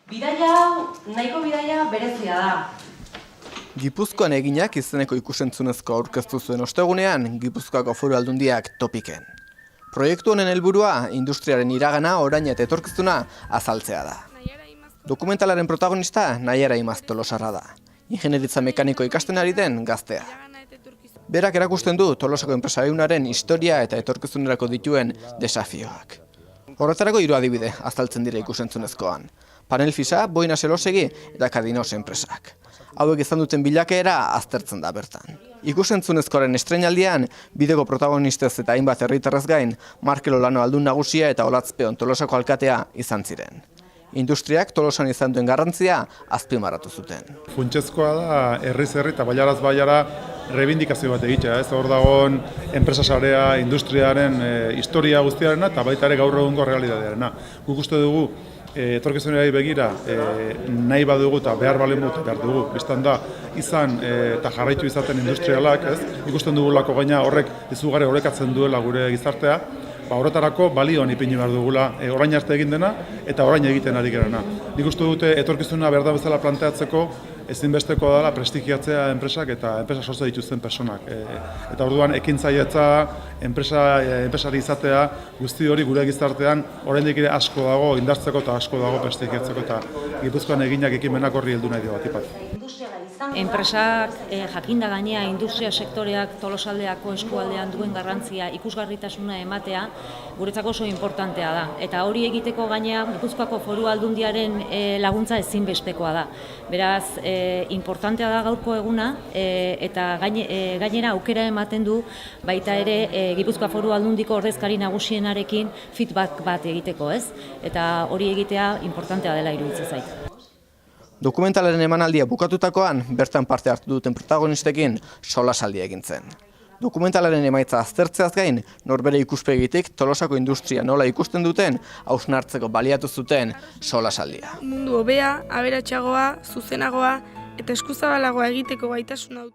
Bidaia hau nahiko bidaia berezia da. Gipuzkoan eginak izeneko ikusentzunezko aurkeztu zuen ostegunean Gipuzkoako Foru Aldundiak topiken. Proiektu honen helburua industriaren iragana, oraina eta etorkizuna azaltzea da. Dokumentalaren protagonista Naiara Imaz Tolosarra da. Ingenieritza mekaniko ikasten ari den gaztea. Berak erakusten du Tolosako enpresa ehunaren historia eta etorkizunerako dituen desafioak. Horretarako 3 adibide azaltzen dira ikusentzunezkoan. Panelfisa, Boina Selosegi eta Cadinos enpresak. Hauek izan duten bilakaera aztertzen da bertan. Ikusentzunezkoaren estreinaldian, bideko protagonistez eta hainbat herritarrez gain, Markel Olano aldun nagusia eta Olatzpeon Tolosako alkatea izan ziren. Industriak Tolosan izan duen garrantzia azpimarratu zuten. Funtsezkoa da herriz herri eta bailaraz bailara rebindikazio bat egitea, ez hor dagoen enpresa sarea, industriaren historia guztiarena eta baita ere gaur egungo realitatearena. Guk uste dugu etorkizunari begira nahi badugu eta behar balen behar dugu. Bistan da izan eta jarraitu izaten industrialak, ez? Ikusten dugulako gaina horrek izugarri orekatzen duela gure gizartea. Horretarako balioan ipini behar dugula orain arte egin dena eta orain egiten ari garena. Nik uste dute etorkizuna behar da bezala planteatzeko ezinbesteko dela prestigiatzea enpresak eta enpresa sortzen dituzten personak. Eta orduan ekintzailetza, enpresari izatea, guzti hori gure gizartean oraindik ere asko dago indartzeko eta asko dago prestigiatzeko eta Gipuzkoan eginak ekimenak horri heldu nahi dio batipat. Enpresak jakinda gainea industria sektoreak Tolosaldeako eskualdean duen garrantzia ikusgarritasuna ematea guretzako oso importantea da. Eta hori egiteko gainea Gipuzkoako Foru Aldundiaren laguntza ezinbestekoa da. Beraz, importantea da gaurko eguna eta gainera aukera ematen du baita ere Gipuzkoa Foru Aldundiko ordezkari nagusienarekin feedback bat egiteko, ez? Eta hori egitea importantea dela iruditzen zait. Dokumentalaren emanaldia bukatutakoan, bertan parte hartu duten protagonistekin solasaldia egin zen. Dokumentalaren emaitza aztertzeaz gain, norbere ikuspegitik Tolosako industria nola ikusten duten hausnartzeko baliatu zuten solasaldia. Mundu hobea, aberatsagoa, zuzenagoa eta eskuzabalagoa egiteko gaitasuna dute.